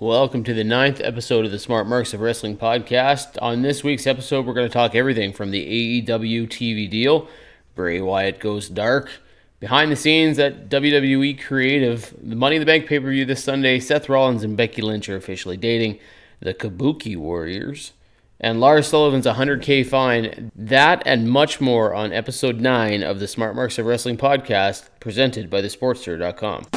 Welcome to the ninth episode of the Smart Marks of Wrestling podcast. On this week's episode, we're going to talk everything from the AEW TV deal, Bray Wyatt goes dark, behind the scenes at WWE Creative, the Money in the Bank pay-per-view this Sunday, Seth Rollins and Becky Lynch are officially dating, the Kabuki Warriors, and Lars Sullivan's $100K fine. That and much more on episode 9 of the Smart Marks of Wrestling podcast, presented by thesportster.com.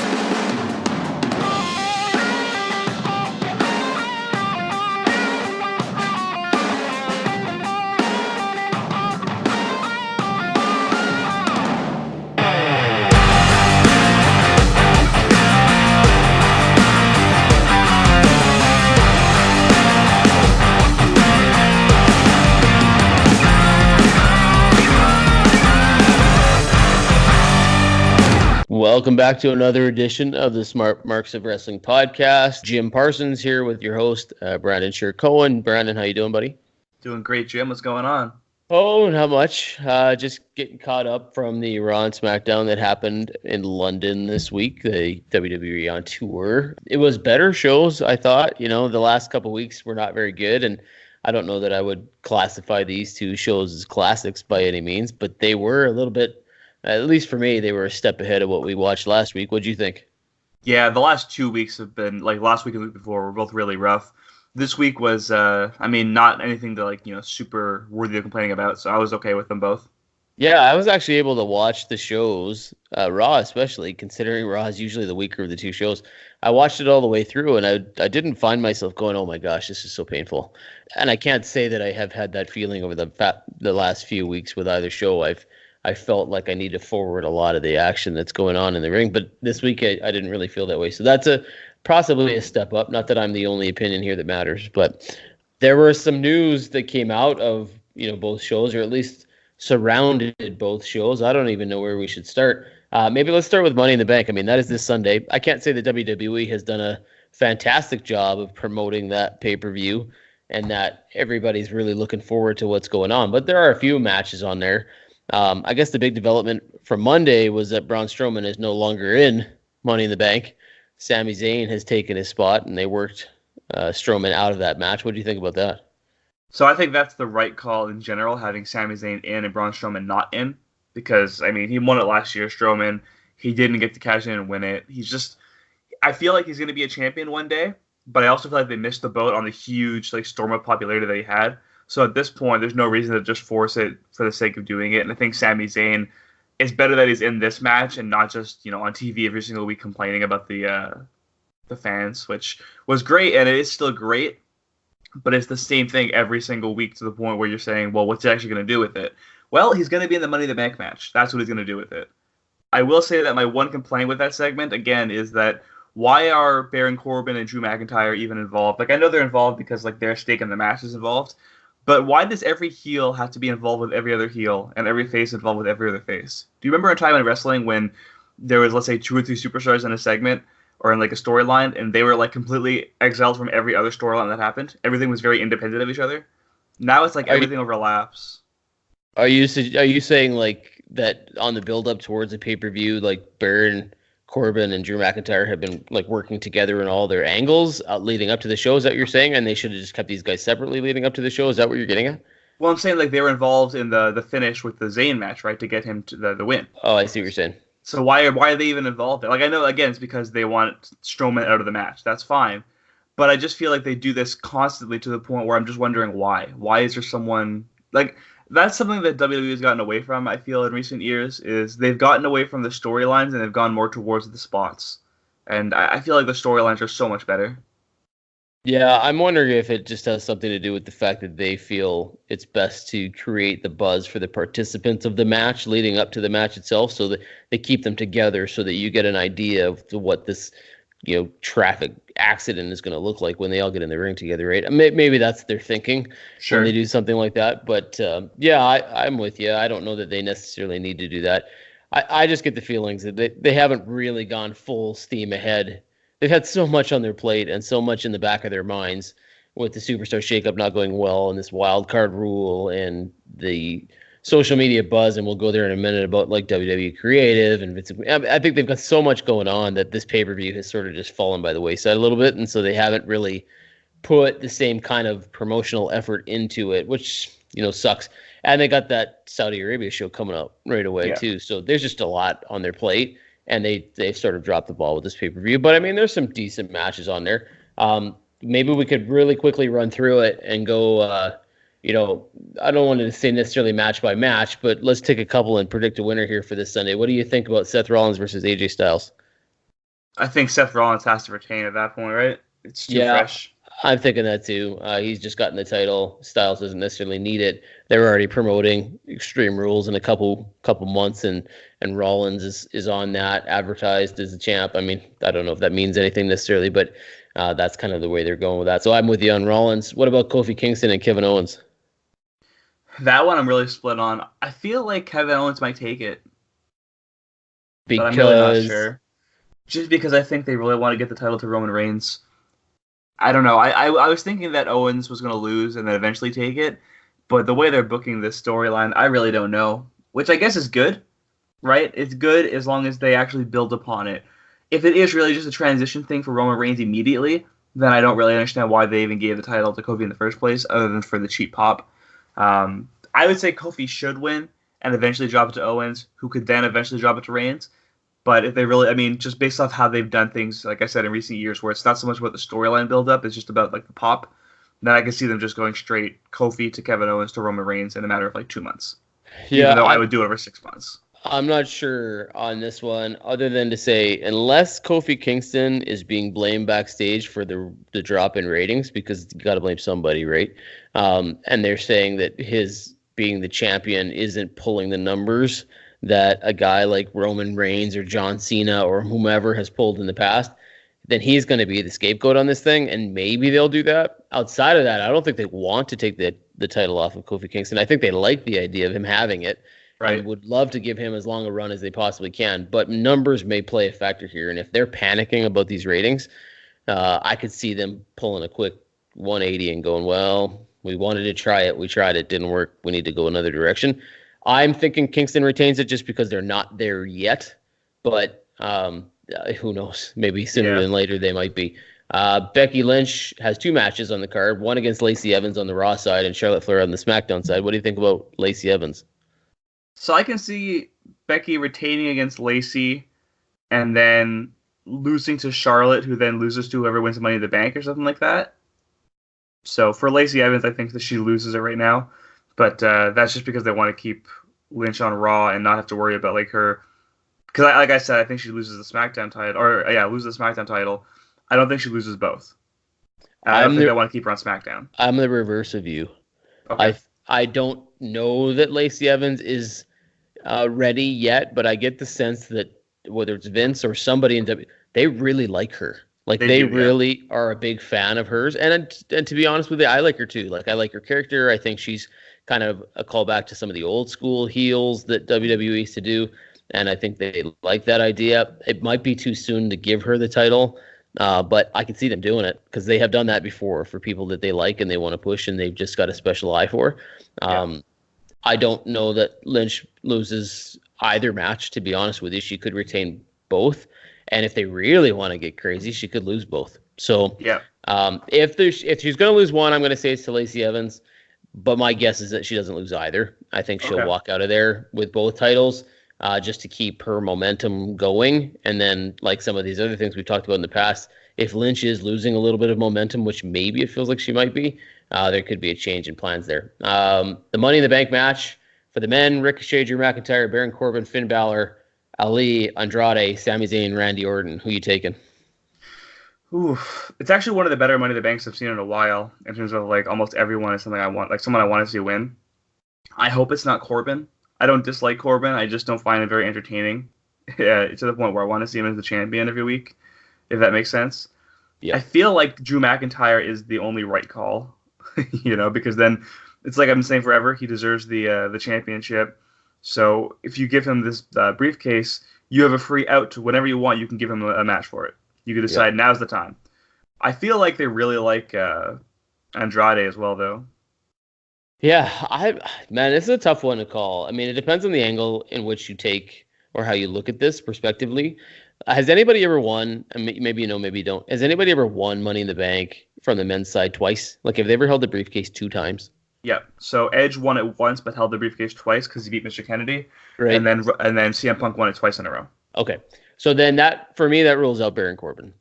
Welcome back to another edition of the Smart Marks of Wrestling podcast. Jim Parsons here with your host, Brandon Sher-Cohen. Brandon, how you doing, buddy? Doing great, Jim. What's going on? Oh, not much. Just getting caught up from the Raw and SmackDown that happened in London this week, the WWE on tour. It was better shows, I thought. You know, the last couple weeks were not very good, and I don't know that I would classify these two shows as classics by any means, but they were a little bit, at least for me, they were a step ahead of what we watched last week. What'd you think? Yeah, the last 2 weeks have been, like last week and the week before, were both really rough. This week was, not anything to, super worthy of complaining about, so I was okay with them both. Yeah, I was actually able to watch the shows, Raw especially, considering Raw is usually the weaker of the two shows. I watched it all the way through, and I didn't find myself going, oh my gosh, this is so painful. And I can't say that I have had that feeling over the last few weeks with either show. I felt like I need to forward a lot of the action that's going on in the ring, but this week I didn't really feel that way. So that's possibly a step up. Not that I'm the only opinion here that matters, but there was some news that came out of both shows, or at least surrounded both shows. I don't even know where we should start. Maybe let's start with Money in the Bank. I mean, that is this Sunday. I can't say the WWE has done a fantastic job of promoting that pay-per-view and that everybody's really looking forward to what's going on, but there are a few matches on there. I guess the big development from Monday was that Braun Strowman is no longer in Money in the Bank. Sami Zayn has taken his spot, and they worked Strowman out of that match. What do you think about that? So I think that's the right call in general, having Sami Zayn in and Braun Strowman not in, because, he won it last year, Strowman. He didn't get to cash in and win it. I feel like he's going to be a champion one day, but I also feel like they missed the boat on the huge storm of popularity that he had. So at this point, there's no reason to just force it for the sake of doing it. And I think Sami Zayn, it's better that he's in this match and not just on TV every single week complaining about the fans, which was great and it is still great. But it's the same thing every single week to the point where you're saying, well, what's he actually going to do with it? Well, he's going to be in the Money in the Bank match. That's what he's going to do with it. I will say that my one complaint with that segment, again, is that why are Baron Corbin and Drew McIntyre even involved? I know they're involved because their stake in the match is involved. But why does every heel have to be involved with every other heel and every face involved with every other face? Do you remember a time in wrestling when there was, let's say, 2 or 3 superstars in a segment or in a storyline, and they were completely exiled from every other storyline that happened? Everything was very independent of each other. Now it's everything overlaps. Are you saying that on the build up towards a pay-per-view, Baron Corbin and Drew McIntyre have been working together in all their angles leading up to the show? Is that what you're saying? And they should have just kept these guys separately leading up to the show? Is that what you're getting at? Well, I'm saying they were involved in the finish with the Zayn match, right, to get him to the win. Oh, I see what you're saying. So why are they even involved there? I know, again, it's because they want Strowman out of the match. That's fine. But I just feel like they do this constantly to the point where I'm just wondering why. Why is there someone that's something that WWE has gotten away from, I feel, in recent years, is they've gotten away from the storylines and they've gone more towards the spots. And I feel like the storylines are so much better. Yeah, I'm wondering if it just has something to do with the fact that they feel it's best to create the buzz for the participants of the match leading up to the match itself, so that they keep them together so that you get an idea of what this traffic accident is going to look like when they all get in the ring together, right? Maybe that's their thinking when they do something like that. But I'm with you. I don't know that they necessarily need to do that. I just get the feelings that they haven't really gone full steam ahead. They've had so much on their plate and so much in the back of their minds with the superstar shakeup not going well and this wild card rule and the social media buzz, and we'll go there in a minute about like WWE creative and I think they've got so much going on that this pay-per-view has sort of just fallen by the wayside a little bit, and so they haven't really put the same kind of promotional effort into it, which sucks. And they got that Saudi Arabia show coming up right away too, so there's just a lot on their plate, and they've sort of dropped the ball with this pay-per-view. But I mean, there's some decent matches on there. Maybe we could really quickly run through it and go. I don't want to say necessarily match by match, but let's take a couple and predict a winner here for this Sunday. What do you think about Seth Rollins versus AJ Styles? I think Seth Rollins has to retain at that point, right? It's too fresh. I'm thinking that too. He's just gotten the title. Styles doesn't necessarily need it. They're already promoting Extreme Rules in a couple months, and Rollins is on that, advertised as a champ. I mean, I don't know if that means anything necessarily, but that's kind of the way they're going with that. So I'm with you on Rollins. What about Kofi Kingston and Kevin Owens? That one I'm really split on. I feel like Kevin Owens might take it. Because... But I'm really not sure. Just because I think they really want to get the title to Roman Reigns. I don't know. I was thinking that Owens was going to lose and then eventually take it. But the way they're booking this storyline, I really don't know. Which I guess is good, right? It's good as long as they actually build upon it. If it is really just a transition thing for Roman Reigns immediately, then I don't really understand why they even gave the title to Kofi in the first place, other than for the cheap pop. I would say Kofi should win and eventually drop it to Owens, who could then eventually drop it to Reigns. But if they really, I mean, just based off how they've done things, like I said, in recent years, where it's not so much about the storyline build-up, it's just about like the pop, then I can see them just going straight Kofi to Kevin Owens to Roman Reigns in a matter of like 2 months. Yeah, even though I would do it over 6 months. I'm not sure on this one, other than to say, unless Kofi Kingston is being blamed backstage for the drop in ratings, because you got to blame somebody, right? And they're saying that his being the champion isn't pulling the numbers that a guy like Roman Reigns or John Cena or whomever has pulled in the past, then he's going to be the scapegoat on this thing, and maybe they'll do that. Outside of that, I don't think they want to take the title off of Kofi Kingston. I think they like the idea of him having it. Right. And would love to give him as long a run as they possibly can, but numbers may play a factor here. And if they're panicking about these ratings, I could see them pulling a quick 180 and going, well, we wanted to try it. We tried it. Didn't work. We need to go another direction. I'm thinking Kingston retains it just because they're not there yet, but who knows? Maybe sooner than later they might be. Becky Lynch has 2 matches on the card, one against Lacey Evans on the Raw side and Charlotte Flair on the SmackDown side. What do you think about Lacey Evans? So I can see Becky retaining against Lacey and then losing to Charlotte, who then loses to whoever wins Money in the Bank or something like that. So for Lacey Evans, I think that she loses it right now. But that's just because they want to keep Lynch on Raw and not have to worry about like her. Because like I said, I think she loses the SmackDown title. Loses the SmackDown title. I don't think she loses both. I don't think they want to keep her on SmackDown. I'm the reverse of you. Okay. I don't know that Lacey Evans is ready yet, but I get the sense that whether it's Vince or somebody in WWE, they really like her. Like they really are a big fan of hers. And to be honest with you, I like her too. Like I like her character. I think she's kind of a callback to some of the old school heels that WWE used to do. And I think they like that idea. It might be too soon to give her the title. But I can see them doing it because they have done that before for people that they like and they want to push and they've just got a special eye for. I don't know that Lynch loses either match, to be honest with you. She could retain both. And if they really want to get crazy, she could lose both. So if she's going to lose one, I'm going to say it's to Lacey Evans. But my guess is that she doesn't lose either. I think she'll walk out of there with both titles. Just to keep her momentum going. And then, like some of these other things we talked about in the past, if Lynch is losing a little bit of momentum, which maybe it feels like she might be, there could be a change in plans there. The Money in the Bank match for the men, Ricochet, Drew McIntyre, Baron Corbin, Finn Balor, Ali, Andrade, Sami Zayn, Randy Orton. Who you taking? Ooh, it's actually one of the better Money in the Banks I've seen in a while in terms of like almost everyone is something I want, like someone I want to see win. I hope it's not Corbin. I don't dislike Corbin. I just don't find it very entertaining to the point where I want to see him as the champion every week, if that makes sense. Yeah. I feel like Drew McIntyre is the only right call, because then it's like I've been saying forever, he deserves the championship. So if you give him this briefcase, you have a free out to whenever you want. You can give him a match for it. You can decide now's the time. I feel like they really like Andrade as well, though. Yeah, man, this is a tough one to call. I mean, it depends on the angle in which you take or how you look at this prospectively. Has anybody ever won? And maybe you know, maybe you don't. Has anybody ever won Money in the Bank from the men's side twice? Like, have they ever held the briefcase 2 times? Yeah. So Edge won it once, but held the briefcase twice because he beat Mr. Kennedy, and Right. then CM Punk won it twice in a row. Okay. So then that for me that rules out Baron Corbin.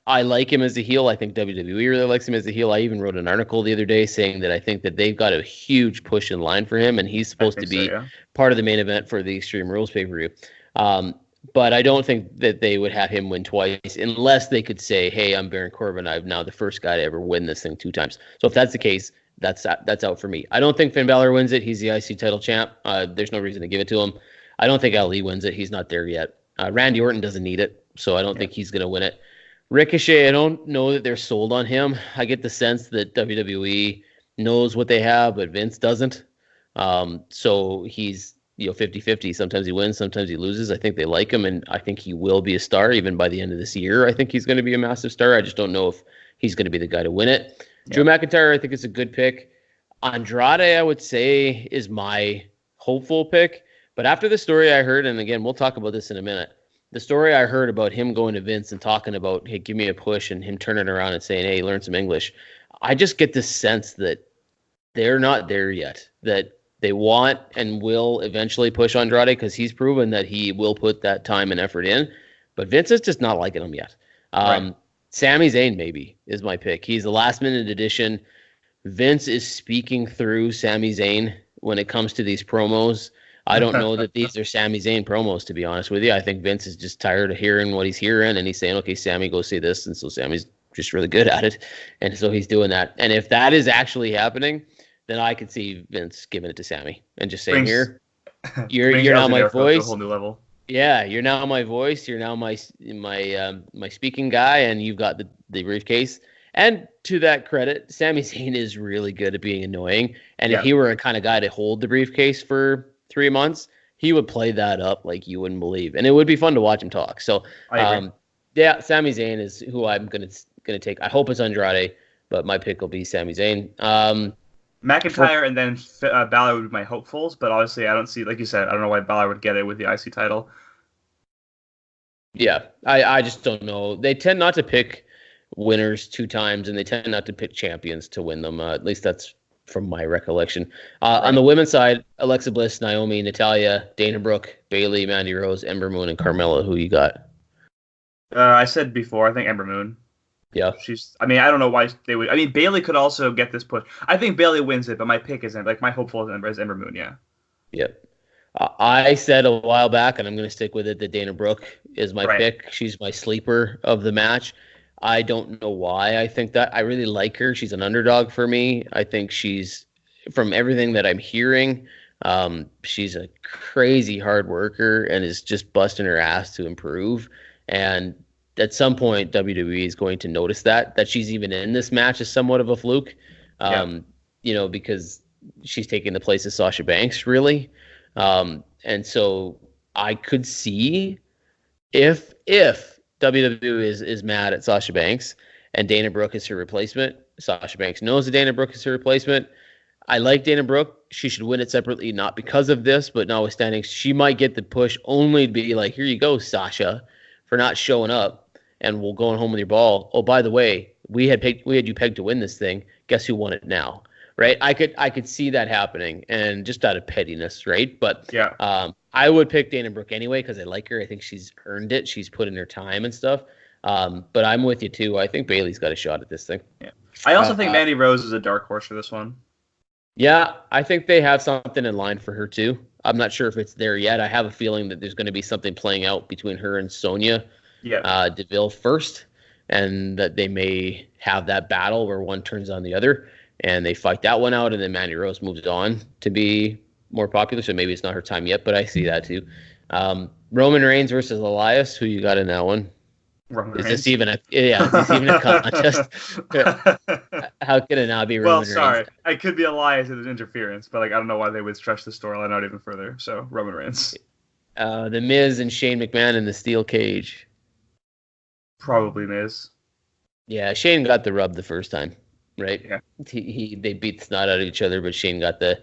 I like him as a heel. I think WWE really likes him as a heel. I even wrote an article the other day saying that I think that they've got a huge push in line for him, and he's I supposed to think so. be Yeah. part of the main event for the Extreme Rules pay-per-view. But I don't think that they would have him win twice unless they could say, "Hey, I'm Baron Corbin. I'm now the first guy to ever win this thing 2 times." So if that's the case, that's out for me. I don't think Finn Balor wins it. He's the IC title champ. There's no reason to give it to him. I don't think Ali wins it. He's not there yet. Randy Orton doesn't need it, so I don't think he's going to win it. Ricochet, I don't know that they're sold on him. I get the sense that WWE knows what they have, but Vince doesn't. So he's 50-50. Sometimes he wins, sometimes he loses. I think they like him, and I think he will be a star even by the end of this year. I think he's going to be a massive star. I just don't know if he's going to be the guy to win it. Drew McIntyre, I think it's a good pick. Andrade, I would say, is my hopeful pick. But after the story I heard, and again, we'll talk about this in a minute, the story I heard about him going to Vince and talking about, hey, give me a push, and him turning around and saying, hey, learn some English. I just get this sense that they're not there yet, that they want and will eventually push Andrade because he's proven that he will put that time and effort in. But Vince is just not liking him yet. Right. Sami Zayn maybe is my pick. He's the last minute addition. Vince is speaking through Sami Zayn when it comes to these promos. I don't know that these are Sami Zayn promos, to be honest with you. I think Vince is just tired of hearing what he's hearing, and he's saying, okay, Sammy, go say this. And so Sammy's just really good at it. And so he's doing that. And if that is actually happening, then I could see Vince giving it to Sammy and just saying, here, you're now my voice. To a whole new level. Yeah, you're now my voice. You're now my speaking guy, and you've got the briefcase. And to that credit, Sami Zayn is really good at being annoying. And if he were a kind of guy to hold the briefcase for 3 months, he would play that up like you wouldn't believe, and it would be fun to watch him talk. So, yeah, Sami Zayn is who I'm gonna take. I hope it's Andrade, but my pick will be Sami Zayn. McIntyre and then Balor would be my hopefuls, but obviously I don't see, like you said, I don't know why Balor would get it with the IC title. Yeah, I just don't know. They tend not to pick winners 2 times, and they tend not to pick champions to win them. At least that's from my recollection. On the women's side, Alexa Bliss, Naomi, Natalya, Dana Brooke, Bayley, Mandy Rose, Ember Moon, and Carmella. Who you got? I said before, I think Ember Moon. Yeah. I don't know why they would. I mean, Bayley could also get this push. I think Bayley wins it, but my pick isn't. Like, my hopeful is Ember Moon, yeah. Yep. I said a while back, and I'm going to stick with it, that Dana Brooke is my pick. She's my sleeper of the match. I don't know why I think that. I really like her. She's an underdog for me. I think she's, from everything that I'm hearing, she's a crazy hard worker and is just busting her ass to improve. And at some point, WWE is going to notice that she's even in this match is somewhat of a fluke, because she's taking the place of Sasha Banks, really. And so I could see if WWE is mad at Sasha Banks and Dana Brooke is her replacement. Sasha Banks knows that Dana Brooke is her replacement. I like Dana Brooke. She should win it separately, not because of this, but notwithstanding, she might get the push only to be like, here you go, Sasha, for not showing up and we'll going home with your ball. Oh, by the way, we had you pegged to win this thing. Guess who won it now? Right? I could see that happening, and just out of pettiness, right? But I would pick Dana Brooke anyway because I like her. I think she's earned it. She's put in her time and stuff. But I'm with you too. I think Bayley's got a shot at this thing. Yeah. I also think Mandy Rose is a dark horse for this one. Yeah, I think they have something in line for her too. I'm not sure if it's there yet. I have a feeling that there's going to be something playing out between her and Sonya Deville first, and that they may have that battle where one turns on the other. And they fight that one out, and then Mandy Rose moves on to be more popular. So maybe it's not her time yet, but I see that too. Roman Reigns versus Elias. Who you got in that one? Roman Is Reigns. this even a contest? How can it not be Roman Reigns? Well, sorry, it could be Elias with interference, but I don't know why they would stretch the storyline out even further. So Roman Reigns. The Miz and Shane McMahon in the steel cage. Probably Miz. Yeah, Shane got the rub the first time. right? Yeah. They beat the snot out of each other, but Shane got the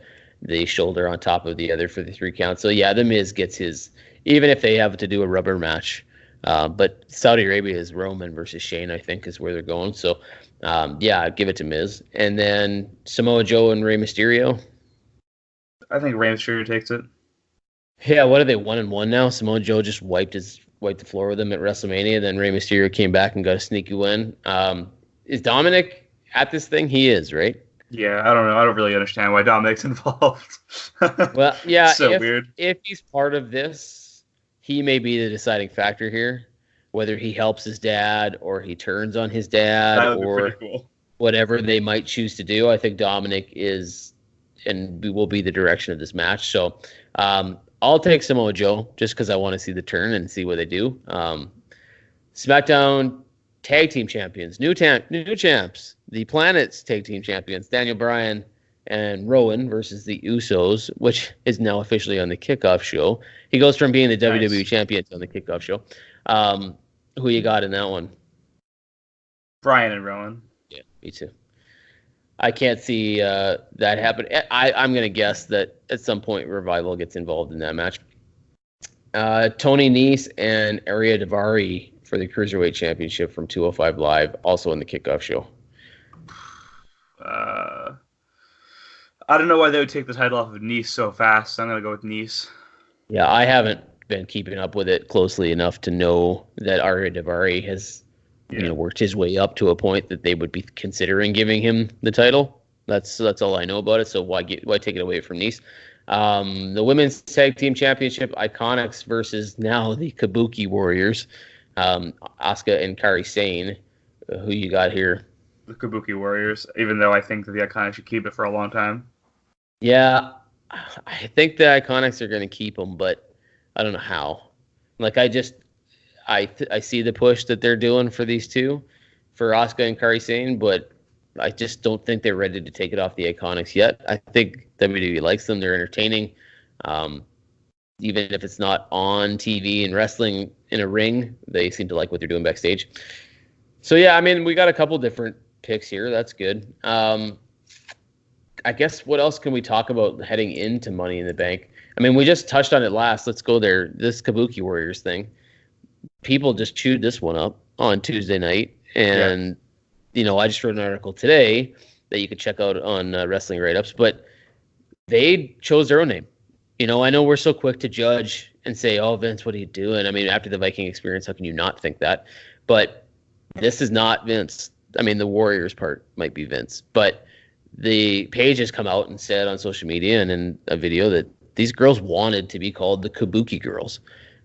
shoulder on top of the other for the 3 count. So yeah, the Miz gets his, even if they have to do a rubber match. But Saudi Arabia is Roman versus Shane, I think, is where they're going. So yeah, I'd give it to Miz. And then Samoa Joe and Rey Mysterio. I think Rey Mysterio takes it. Yeah, what are they, 1-1 now? Samoa Joe just wiped the floor with him at WrestleMania. Then Rey Mysterio came back and got a sneaky win. Is Dominic at this thing? He is, right? Yeah, I don't know. I don't really understand why Dominic's involved. Well, yeah, so weird. If he's part of this, he may be the deciding factor here. Whether he helps his dad or he turns on his dad That would be or pretty cool. whatever they might choose to do, I think Dominic is and will be the direction of this match. So I'll take Samoa Joe just because I want to see the turn and see what they do. SmackDown Tag Team Champions, new champs, the Planet's Tag Team Champions, Daniel Bryan and Rowan versus the Usos, which is now officially on the Kickoff Show. He goes from being the WWE Champion on the Kickoff Show. Who you got in that one? Bryan and Rowan. Yeah, me too. I can't see that happen. I'm going to guess that at some point Revival gets involved in that match. Tony Nese and Ariya Daivari for the Cruiserweight Championship from 205 Live, also on the Kickoff Show. I don't know why they would take the title off of Nese so fast. I'm going to go with Nese. Yeah, I haven't been keeping up with it closely enough to know that Ariya Daivari has worked his way up to a point that they would be considering giving him the title. That's all I know about it. So why take it away from Nese? The Women's Tag Team Championship, Iconics versus now the Kabuki Warriors, Asuka and Kairi Sane. Who you got here? The Kabuki Warriors, even though I think that the Iconics should keep it for a long time. Yeah, I think the Iconics are going to keep them, but I don't know how. Like, I see the push that they're doing for these two, for Asuka and Kairi Sane, but I just don't think they're ready to take it off the Iconics yet. I think WWE likes them. They're entertaining. Even if it's not on TV and wrestling in a ring, they seem to like what they're doing backstage. So, yeah, I mean, we got a couple different picks here. That's good. I guess what else can we talk about heading into Money in the Bank? I mean, we just touched on it last. Let's go there. This Kabuki Warriors thing. People just chewed this one up on Tuesday night. And, I just wrote an article today that you could check out on Wrestling Write-Ups, but they chose their own name. I know we're so quick to judge and say, oh, Vince, what are you doing? I mean, after the Viking experience, how can you not think that? But this is not Vince. I mean, the Warriors part might be Vince, but the page has come out and said on social media and in a video that these girls wanted to be called the Kabuki Girls.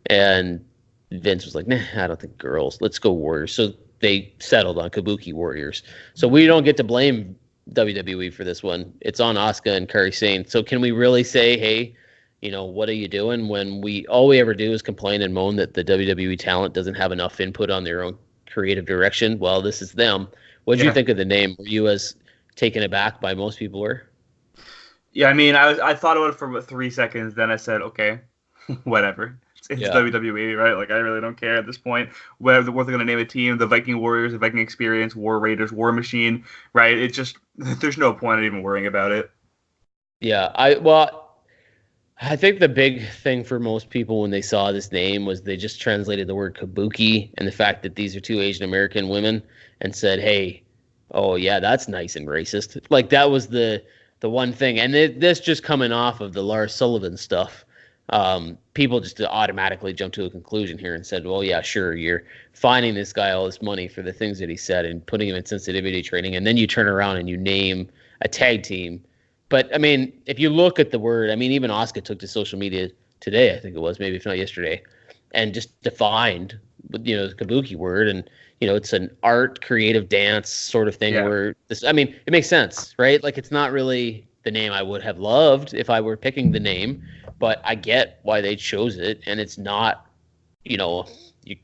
And Vince was like, nah, I don't think girls. Let's go Warriors. So they settled on Kabuki Warriors. So we don't get to blame WWE for this one. It's on Asuka and Kairi Sane. So can we really say, hey, what are you doing, when all we ever do is complain and moan that the WWE talent doesn't have enough input on their own creative direction? Well, this is them. What did you think of the name? Were you as taken aback by most people were? Yeah, I mean, I thought about it for about 3 seconds, then I said, okay, whatever. It's WWE, right? Like, I really don't care at this point what they're going to name a team. The Viking Warriors, the Viking Experience, War Raiders, War Machine, right? It just, there's no point in even worrying about it. Yeah, I think the big thing for most people when they saw this name was they just translated the word kabuki and the fact that these are two Asian American women and said, hey, oh yeah, that's nice and racist. Like, that was the one thing. And this just coming off of the Lars Sullivan stuff. People just automatically jumped to a conclusion here and said, well, yeah, sure, you're fining this guy all this money for the things that he said and putting him in sensitivity training, and then you turn around and you name a tag team. But, I mean, if you look at the word, I mean, even Asuka took to social media today, I think it was, maybe if not yesterday, and just defined, the kabuki word. And, it's an art, creative dance sort of thing where this, I mean, it makes sense, right? Like, it's not really the name I would have loved if I were picking the name, but I get why they chose it. And it's not, you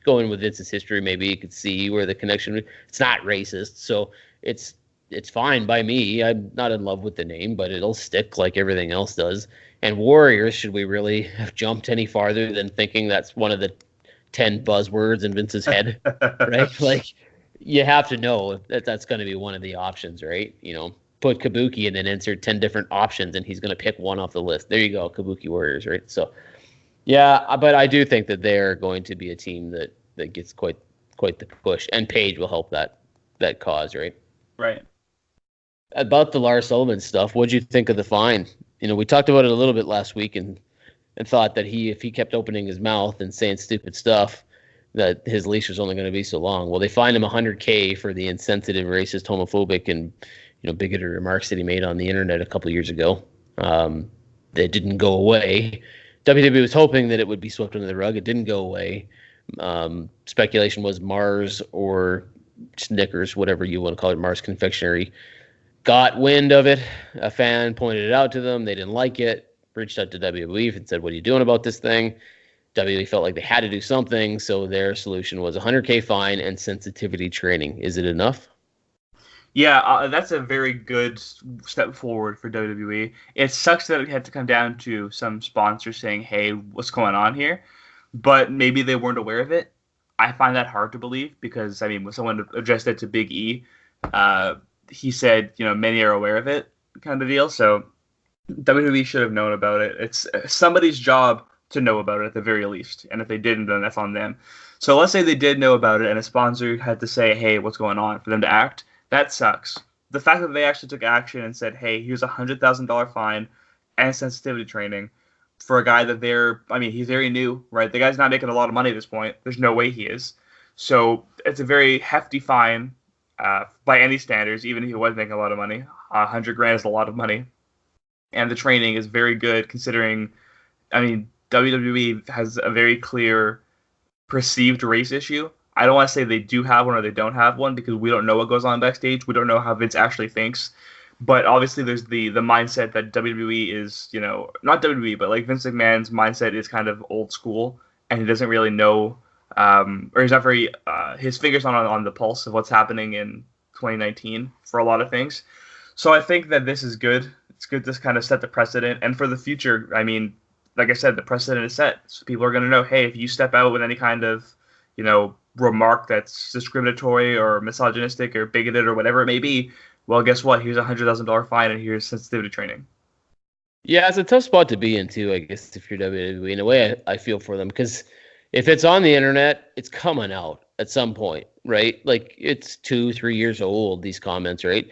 go in with Vince's history, maybe you could see where the connection, it's not racist. So it's fine by me. I'm not in love with the name, but it'll stick like everything else does. And Warriors, should we really have jumped any farther than thinking that's one of the 10 buzzwords in Vince's head, right? Like, you have to know that that's going to be one of the options, right? Put Kabuki and then insert 10 different options, and he's going to pick one off the list. There you go, Kabuki Warriors, right? So, yeah, but I do think that they're going to be a team that gets quite the push, and Paige will help that cause, right? Right. About the Lars Sullivan stuff, what'd you think of the fine? We talked about it a little bit last week, and thought that if he kept opening his mouth and saying stupid stuff, that his leash was only going to be so long. Well, they fined him $100K for the insensitive, racist, homophobic, and bigoted remarks that he made on the internet a couple years ago. That didn't go away. WWE was hoping that it would be swept under the rug. It didn't go away. Speculation was Mars or Snickers, whatever you want to call it, Mars Confectionery, got wind of it. A fan pointed it out to them. They didn't like it. Reached out to WWE and said, "What are you doing about this thing?" WWE felt like they had to do something, so their solution was $100K fine and sensitivity training. Is it enough? Yeah, that's a very good step forward for WWE. It sucks that it had to come down to some sponsors saying, "Hey, what's going on here?" But maybe they weren't aware of it. I find that hard to believe because, I mean, when someone addressed it to Big E, he said, many are aware of it, kind of deal. So WWE should have known about it. It's somebody's job to know about it at the very least. And if they didn't, then that's on them. So let's say they did know about it and a sponsor had to say, "Hey, what's going on?" for them to act. That sucks. The fact that they actually took action and said, "Hey, here's a $100,000 fine and sensitivity training," for a guy that he's very new, right? The guy's not making a lot of money at this point. There's no way he is. So it's a very hefty fine by any standards, even if he was making a lot of money. $100,000 is a lot of money. And the training is very good considering, WWE has a very clear perceived race issue. I don't want to say they do have one or they don't have one because we don't know what goes on backstage. We don't know how Vince actually thinks. But obviously there's the mindset that WWE is, not WWE, but like Vince McMahon's mindset is kind of old school and he doesn't really know, or he's not very, his fingers not on the pulse of what's happening in 2019 for a lot of things. So I think that this is good. It's good to kind of set the precedent. And for the future, like I said, the precedent is set. So people are going to know, hey, if you step out with any kind of, remark that's discriminatory or misogynistic or bigoted or whatever it may be, well, guess what? Here's a $100,000 fine and here's sensitivity training. Yeah, it's a tough spot to be in too, I guess, if you're WWE. In a way, I feel for them because if it's on the internet, it's coming out at some point, right? Like it's 2-3 years old, these comments, right?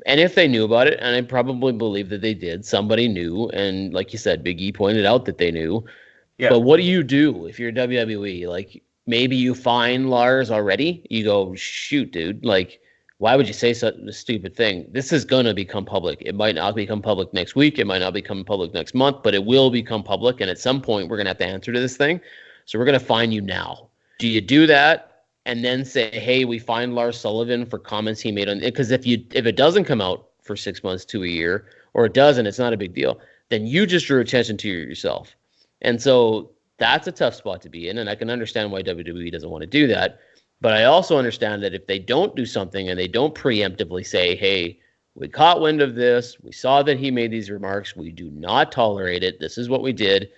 And if they knew about it, and I probably believe that they did, somebody knew, and like you said, Big E pointed out that they knew. Yeah. But what do you do if you're WWE? Like maybe you fine Lars already. You go, shoot, dude. Like, why would you say such a stupid thing? This is going to become public. It might not become public next week. It might not become public next month, but it will become public. And at some point, we're going to have to answer to this thing. So we're going to fine you now. Do you do that? And then say, hey, we fined Lars Sullivan for comments he made on it. Because if it doesn't come out for 6 months to a year, or it doesn't, it's not a big deal, then you just drew attention to yourself. And so that's a tough spot to be in. And I can understand why WWE doesn't want to do that. But I also understand that if they don't do something and they don't preemptively say, hey, we caught wind of this, we saw that he made these remarks, we do not tolerate it, this is what we did.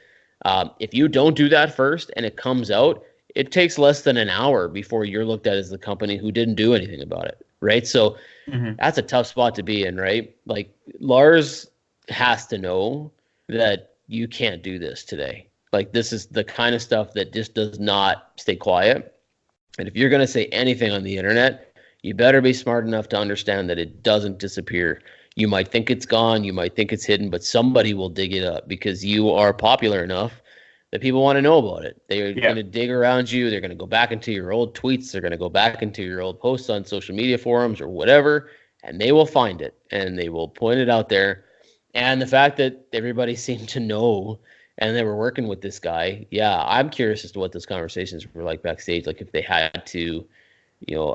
If you don't do that first and it comes out, it takes less than an hour before you're looked at as the company who didn't do anything about it, right? So that's a tough spot to be in, right? Like Lars has to know that you can't do this today. Like this is the kind of stuff that just does not stay quiet. And if you're going to say anything on the internet, you better be smart enough to understand that it doesn't disappear. You might think it's gone, you might think it's hidden, but somebody will dig it up because you are popular enough that people want to know about it. They're going to dig around you. They're going to go back into your old tweets. They're going to go back into your old posts on social media forums or whatever, and they will find it, and they will point it out there. And the fact that everybody seemed to know and they were working with this guy, yeah, I'm curious as to what those conversations were like backstage, like if they had to,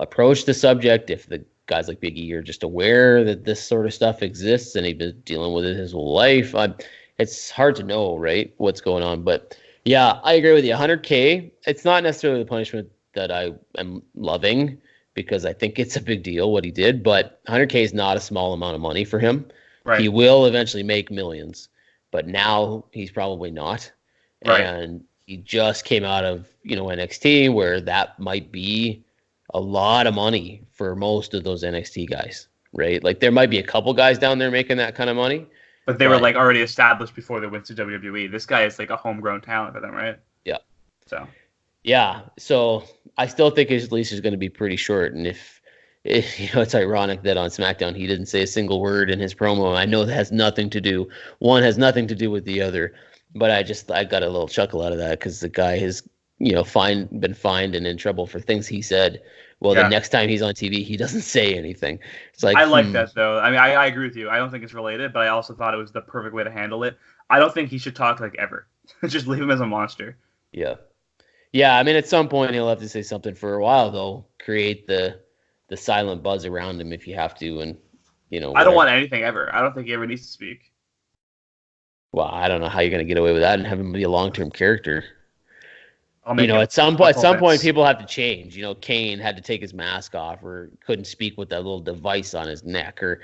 approach the subject, if the guys like Big E are just aware that this sort of stuff exists and he's been dealing with it his whole life. It's hard to know, right, what's going on. But yeah, I agree with you. 100K, it's not necessarily the punishment that I am loving because I think it's a big deal what he did, but 100K is not a small amount of money for him. Right. He will eventually make millions, but now he's probably not. Right. And he just came out of, NXT where that might be a lot of money for most of those NXT guys, right? Like there might be a couple guys down there making that kind of money, But they were like already established before they went to WWE. This guy is like a homegrown talent for them, right? yeah. So Yeah, so I still think his leash is going to be pretty short, and if it's ironic that on SmackDown he didn't say a single word in his promo. I know that has nothing to do. One has nothing to do with the other, but I got a little chuckle out of that because the guy has been fined and in trouble for things he said. Well, the next time he's on TV, he doesn't say anything. It's like I like that though. I mean, I agree with you. I don't think it's related, but I also thought it was the perfect way to handle it. I don't think he should talk like ever. Just leave him as a monster. Yeah. Yeah, I mean, at some point he'll have to say something for a while, though. Create the silent buzz around him if you have to, and I don't want anything ever. I don't think he ever needs to speak. Well, I don't know how you're going to get away with that and have him be a long-term character. At some point, people have to change. Kane had to take his mask off, or couldn't speak with that little device on his neck, or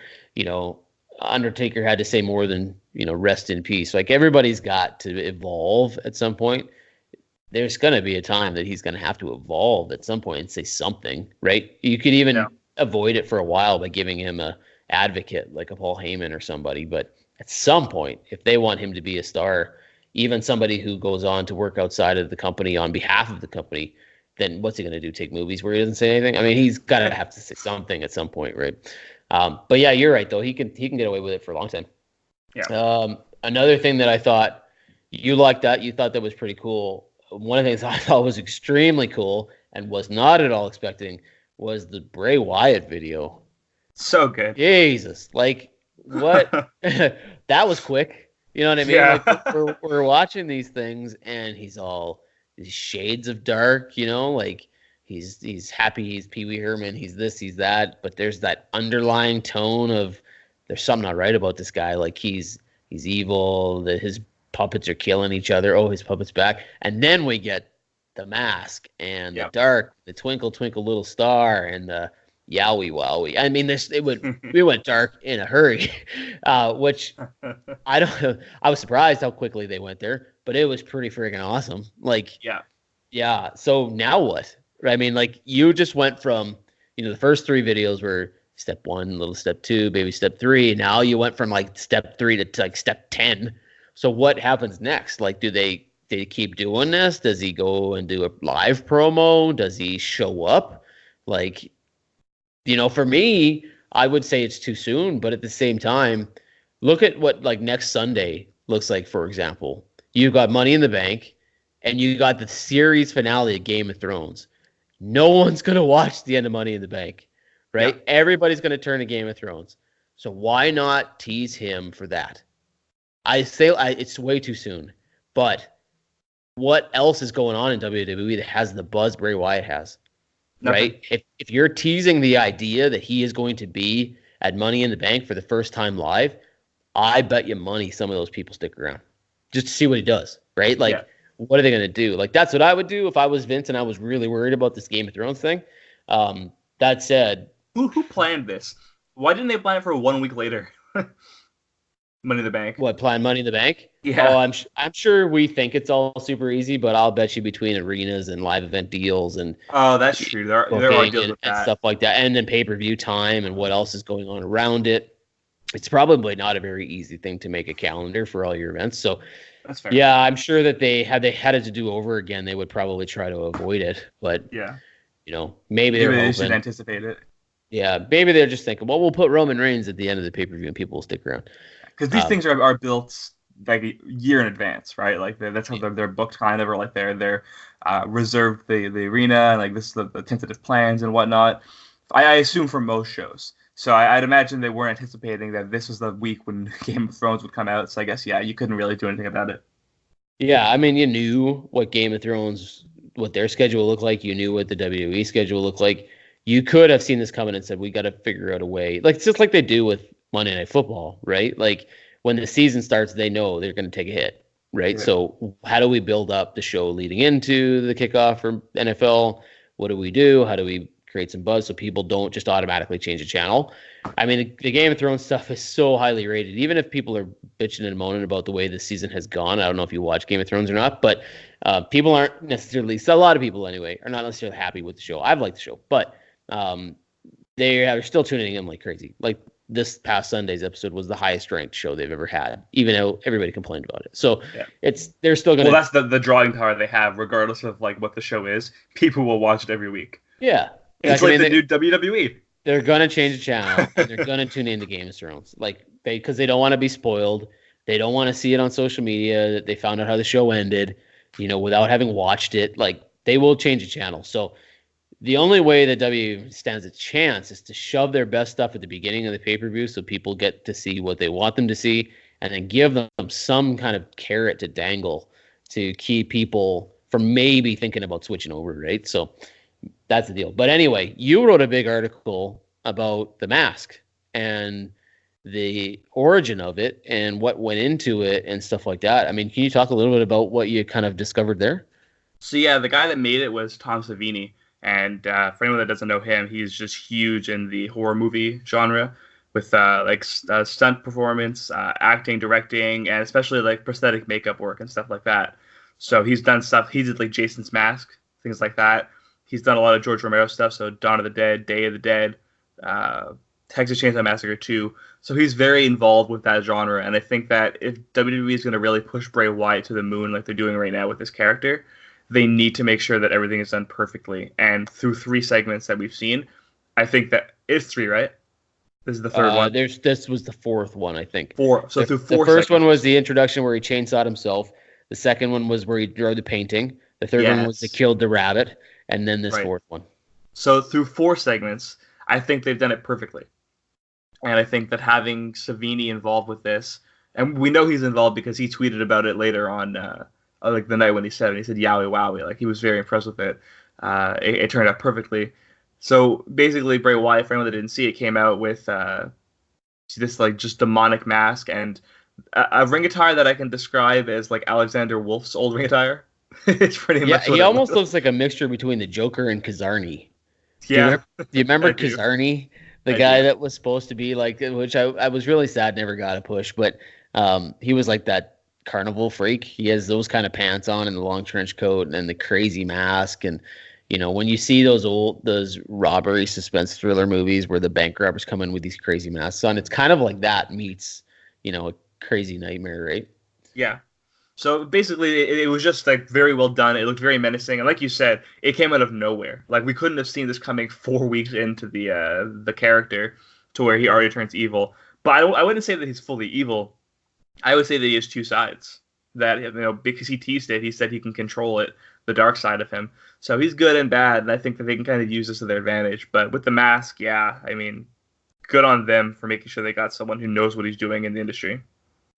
Undertaker had to say more than rest in peace. Like everybody's got to evolve at some point. There's going to be a time that he's going to have to evolve at some point and say something, right? You could even avoid it for a while by giving him a advocate like a Paul Heyman or somebody. But at some point, if they want him to be a star, even somebody who goes on to work outside of the company on behalf of the company, then what's he going to do? Take movies where he doesn't say anything? I mean, he's got to have to say something at some point, right? But yeah, you're right though. He can get away with it for a long time. Yeah. Another thing that I thought you liked that you thought that was pretty cool. One of the things I thought was extremely cool and was not at all expecting was the Bray Wyatt video. So good. Jesus, like what? That was quick. You know what I mean? Yeah. Like we're watching these things, and he's all these shades of dark. Like he's happy. He's Pee Wee Herman. He's this. He's that. But there's that underlying tone of there's something not right about this guy. Like he's evil. That his puppets are killing each other. Oh, his puppet's back. And then we get the mask and the dark, the twinkle, twinkle, little star, and the yowie wowie. I mean, we went dark in a hurry, which I was surprised how quickly they went there, but it was pretty friggin' awesome. Like, yeah. So now what? I mean, like you just went from, the first 3 videos were step 1, little step 2, baby step 3. Now you went from like step 3 to like step 10. So what happens next? Like, do they keep doing this? Does he go and do a live promo? Does he show up? Like, for me, I would say it's too soon. But at the same time, look at what like next Sunday looks like. For example, you've got Money in the Bank, and you got the series finale of Game of Thrones. No one's gonna watch the end of Money in the Bank, right? Yeah. Everybody's gonna turn to Game of Thrones. So why not tease him for that? I say it's way too soon, but what else is going on in WWE that has the buzz Bray Wyatt has, right? If you're teasing the idea that he is going to be at Money in the Bank for the first time live, I bet you money some of those people stick around just to see what he does, right? Like, what are they going to do? Like, that's what I would do if I was Vince and I was really worried about this Game of Thrones thing. That said, who planned this? Why didn't they plan it for 1 week later? Money in the Bank. What, plan Money in the Bank? Yeah. Oh, I'm sure we think it's all super easy, but I'll bet you between arenas and live event deals and that's true. There are deals with that. And stuff like that, and then pay-per-view time and what else is going on around it. It's probably not a very easy thing to make a calendar for all your events. So that's fair. Yeah, I'm sure that they had it to do over again, they would probably try to avoid it. But maybe they should anticipate it. Yeah, maybe they're just thinking, well, we'll put Roman Reigns at the end of the pay-per-view and people will stick around. Because these things are built like a year in advance, right? Like that's how they're booked, kind of, or like they're reserved the arena, and like this is the tentative plans and whatnot. I assume for most shows. So I'd imagine they weren't anticipating that this was the week when Game of Thrones would come out. So I guess you couldn't really do anything about it. Yeah, I mean, you knew what Game of Thrones, what their schedule looked like. You knew what the WWE schedule looked like. You could have seen this coming and said, we got to figure out a way. Like, it's just like they do with Monday Night Football, right? Like, when the season starts, they know they're going to take a hit, right? Yeah. So how do we build up the show leading into the kickoff for NFL? What do we do? How do we create some buzz so people don't just automatically change the channel. I mean, the Game of Thrones stuff is so highly rated. Even if people are bitching and moaning about the way this season has gone, I don't know if you watch Game of Thrones or not, but people aren't necessarily, a lot of people anyway, are not necessarily happy with the show. I've liked the show, but they're still tuning in like crazy. Like this past Sunday's episode was the highest ranked show they've ever had, even though everybody complained about it. So they're still going to. Well, that's the drawing power they have, regardless of like what the show is. People will watch it every week. Yeah. It's like the new WWE. They're going to change the channel and they're going to tune into Game of Thrones. Like because they don't want to be spoiled. They don't want to see it on social media that they found out how the show ended, without having watched it. Like they will change the channel. So the only way that W stands a chance is to shove their best stuff at the beginning of the pay-per-view so people get to see what they want them to see and then give them some kind of carrot to dangle to keep people from maybe thinking about switching over, right? So that's the deal. But anyway, you wrote a big article about the mask and the origin of it and what went into it and stuff like that. I mean, can you talk a little bit about what you kind of discovered there? So yeah, the guy that made it was Tom Savini. And for anyone that doesn't know him, he's just huge in the horror movie genre with stunt performance, acting, directing, and especially like prosthetic makeup work and stuff like that. So he's done stuff. He did like Jason's Mask, things like that. He's done a lot of George Romero stuff. So Dawn of the Dead, Day of the Dead, Texas Chainsaw Massacre 2. So he's very involved with that genre. And I think that if WWE is going to really push Bray Wyatt to the moon like they're doing right now with this character, they need to make sure that everything is done perfectly. And through 3 segments that we've seen, I think that it's 3, right? This is the third one. This was the 4th one, I think. 4. So through 4 the first one was the introduction where he chainsawed himself. The second one was where he drew the painting. The third one was they killed the rabbit. And then this 4th one. So through 4 segments, I think they've done it perfectly. And I think that having Savini involved with this, and we know he's involved because he tweeted about it later on like the night when he said it. He said yowie wowie. Like he was very impressed with it. It turned out perfectly. So basically, Bray Wyatt, for anyone that didn't see it, came out with this like just demonic mask and a ring attire that I can describe as like Alexander Wolf's old ring attire. It's pretty much. Yeah, he almost looks like a mixture between the Joker and Kazarni. Yeah. Do you remember Kazarni, the guy that was supposed to be like, which I was really sad never got a push, but he was like that carnival freak. He has those kind of pants on and the long trench coat and the crazy mask. And when you see those robbery suspense thriller movies where the bank robbers come in with these crazy masks on, it's kind of like that meets a crazy nightmare, right? Yeah. So basically it was just like very well done. It looked very menacing, and like you said, it came out of nowhere. Like we couldn't have seen this coming 4 weeks into the character to where he already turns evil. But I wouldn't say that he's fully evil. I would say that he has 2 sides. That because he teased it, he said he can control it, the dark side of him. So he's good and bad, and I think that they can kind of use this to their advantage. But with the mask, yeah, I mean, good on them for making sure they got someone who knows what he's doing in the industry.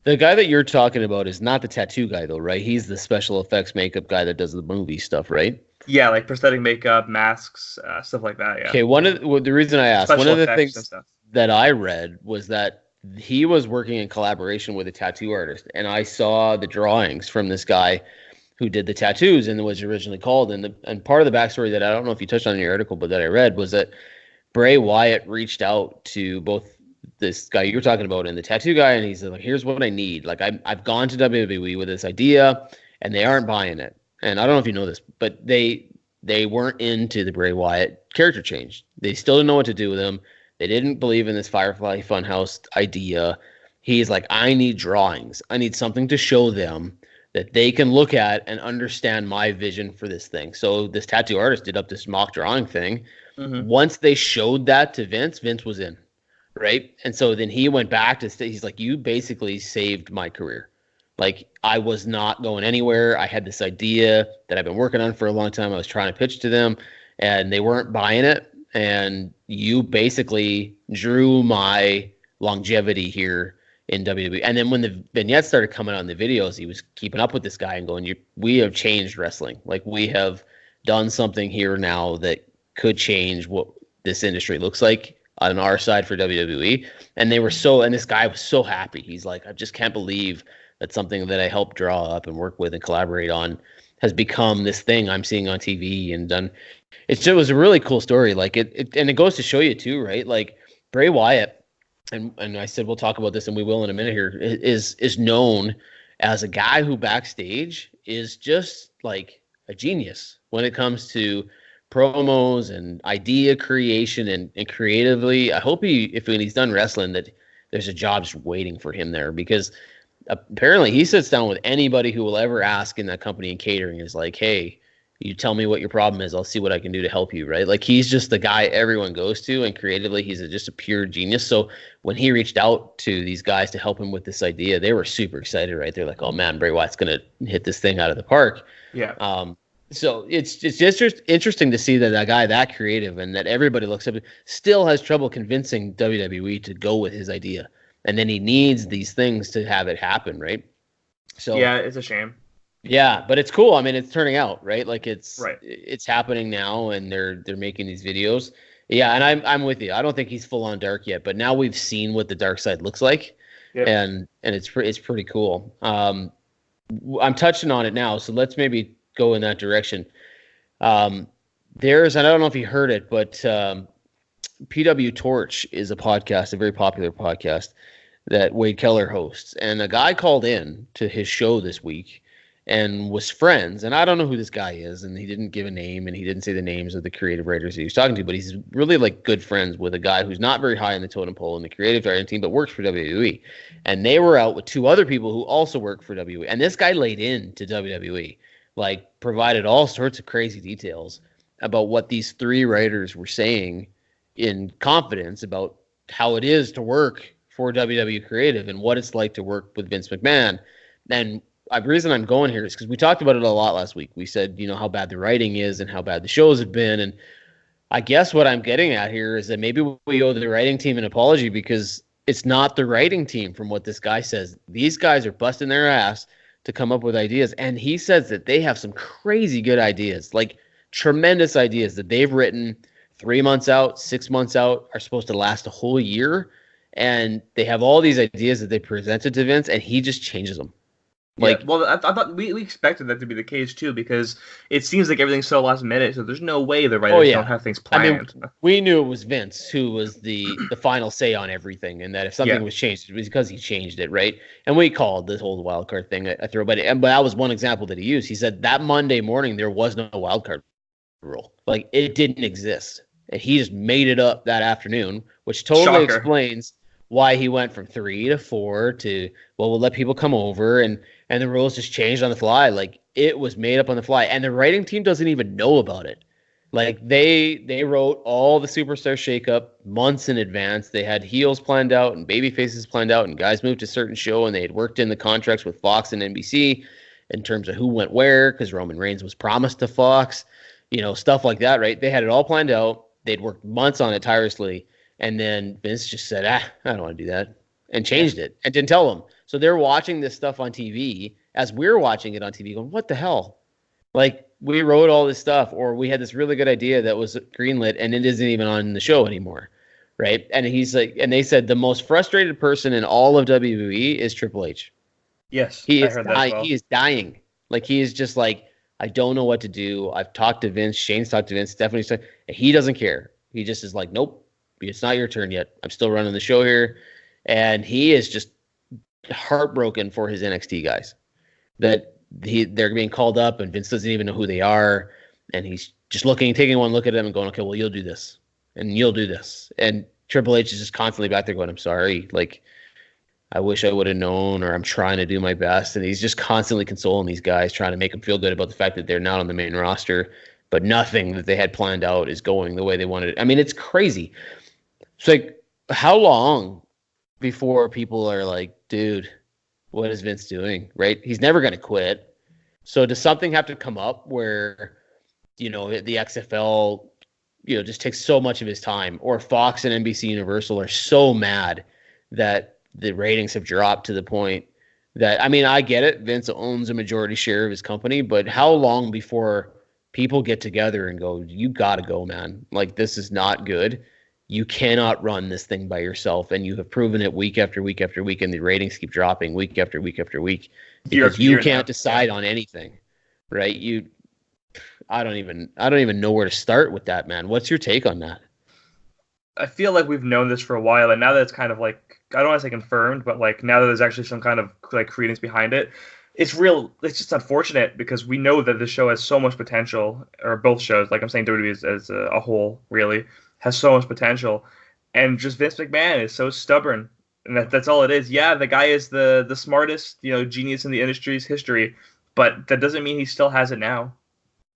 The guy that you're talking about is not the tattoo guy, though, right? He's the special effects makeup guy that does the movie stuff, right? Yeah, like prosthetic makeup, masks, stuff like that. Yeah. Okay. The reason I asked, one of the things that I read was that he was working in collaboration with a tattoo artist, and I saw the drawings from this guy who did the tattoos and was originally called. And part of the backstory that I don't know if you touched on in your article, but that I read was that Bray Wyatt reached out to both this guy you're talking about and the tattoo guy, and he said, like, here's what I need. Like, I've gone to WWE with this idea, and they aren't buying it. And I don't know if you know this, but they weren't into the Bray Wyatt character change. They still didn't know what to do with him. They didn't believe in this Firefly Funhouse idea. He's like, I need drawings. I need something to show them that they can look at and understand my vision for this thing. So this tattoo artist did up this mock drawing thing. Mm-hmm. Once they showed that to Vince was in, right? And so then he went back to he's like, you basically saved my career. Like, I was not going anywhere. I had this idea that I've been working on for a long time. I was trying to pitch to them, and they weren't buying it. And you basically drew my longevity here in WWE. And then when the vignettes started coming out in the videos, he was keeping up with this guy and going, we have changed wrestling. Like, we have done something here now that could change what this industry looks like on our side for WWE. And this guy was so happy. He's like, I just can't believe that something that I helped draw up and work with and collaborate on has become this thing I'm seeing on TV and done. It was a really cool story. Like and it goes to show you too, right? Like Bray Wyatt, and I said we'll talk about this, and we will in a minute here, is known as a guy who backstage is just like a genius when it comes to promos and idea creation and creatively. I hope when he's done wrestling, that there's a job just waiting for him there, because apparently he sits down with anybody who will ever ask in that company in catering, is like, hey, you tell me what your problem is, I'll see what I can do to help you, right? Like, he's just the guy everyone goes to, and creatively he's just a pure genius. So when he reached out to these guys to help him with this idea, they were super excited, right? They're like, oh man, Bray Wyatt's gonna hit this thing out of the park. Yeah. So it's just interesting to see that a guy that creative and that everybody looks up to still has trouble convincing WWE to go with his idea. And then he needs these things to have it happen, right? So yeah, it's a shame. Yeah, but it's cool. I mean, it's turning out, right? Like it's Right. it's happening now, and they're making these videos. Yeah, and I'm with you. I don't think he's full on dark yet, but now we've seen what the dark side looks like, Yep. and it's pretty cool. I'm touching on it now, so let's maybe go in that direction. There's, and I don't know if you heard it, but PW Torch is a podcast, a very popular podcast that Wade Keller hosts, and a guy called in to his show this week and was friends, and I don't know who this guy is, and he didn't give a name, and he didn't say the names of the creative writers he was talking to, but he's really like good friends with a guy who's not very high in the totem pole in the creative writing team, but works for WWE. And they were out with two other people who also work for WWE, and this guy laid into WWE, like provided all sorts of crazy details about what these three writers were saying in confidence about how it is to work for WWE Creative and what it's like to work with Vince McMahon. And the reason I'm going here is because we talked about it a lot last week. We said, how bad the writing is and how bad the shows have been. And I guess what I'm getting at here is that maybe we owe the writing team an apology, because it's not the writing team, from what this guy says. These guys are busting their ass to come up with ideas. And he says that they have some crazy good ideas, like tremendous ideas that they've written 3 months out, 6 months out, are supposed to last a whole year. And they have all these ideas that they presented to Vince, and he just changes them. Like, yeah, well, I thought we expected that to be the case too, because it seems like everything's so last minute. So there's no way the writers don't have things planned. I mean, we knew it was Vince who was the final say on everything, and that if something was changed, it was because he changed it, right? And we called this whole wild card thing a throw, but that was one example that he used. He said that Monday morning there was no wild card rule, like it didn't exist, and he just made it up that afternoon, which totally explains why he went from 3 to 4 to, well, we'll let people come over, and the rules just changed on the fly. Like, it was made up on the fly, and the writing team doesn't even know about it. Like, they wrote all the superstar shakeup months in advance. They had heels planned out and baby faces planned out, and guys moved to a certain show, and they had worked in the contracts with Fox and NBC in terms of who went where, because Roman Reigns was promised to Fox, stuff like that, right? They had it all planned out. They'd worked months on it tirelessly, and then Vince just said, I don't want to do that, and changed it, and didn't tell them. So they're watching this stuff on TV as we're watching it on TV going, what the hell? Like, we wrote all this stuff, or we had this really good idea that was greenlit, and it isn't even on the show anymore, right? And he's like, and they said the most frustrated person in all of WWE is Triple H. Yes, he is dying. Like, he is just like, I don't know what to do. I've talked to Vince. Shane's talked to Vince. Stephanie's talked. He doesn't care. He just is like, nope, it's not your turn yet. I'm still running the show here. And he is just heartbroken for his NXT guys that they're being called up, and Vince doesn't even know who they are, and he's just taking one look at them and going, okay, well, you'll do this and you'll do this, and Triple H is just constantly back there going, I'm sorry, like, I wish I would have known, or I'm trying to do my best, and he's just constantly consoling these guys, trying to make them feel good about the fact that they're not on the main roster, but nothing that they had planned out is going the way they wanted it. I mean, it's crazy. It's like, how long before people are like, dude, what is Vince doing, right? He's never going to quit. So does something have to come up where, the XFL, just takes so much of his time, or Fox and NBC Universal are so mad that the ratings have dropped to the point that, I mean, I get it. Vince owns a majority share of his company, but how long before people get together and go, you got to go, man. Like, this is not good. You cannot run this thing by yourself, and you have proven it week after week after week, and the ratings keep dropping week after week after week because you can't decide on anything, right? I don't even know where to start with that, man. What's your take on that? I feel like we've known this for a while, and now that it's kind of like, I don't want to say confirmed, but like now that there's actually some kind of like credence behind it, it's real. It's just unfortunate because we know that the show has so much potential, or both shows, like I'm saying, WWE as a whole really has so much potential, and just Vince McMahon is so stubborn, and that's all it is. Yeah, the guy is the smartest, genius in the industry's history, but that doesn't mean he still has it now,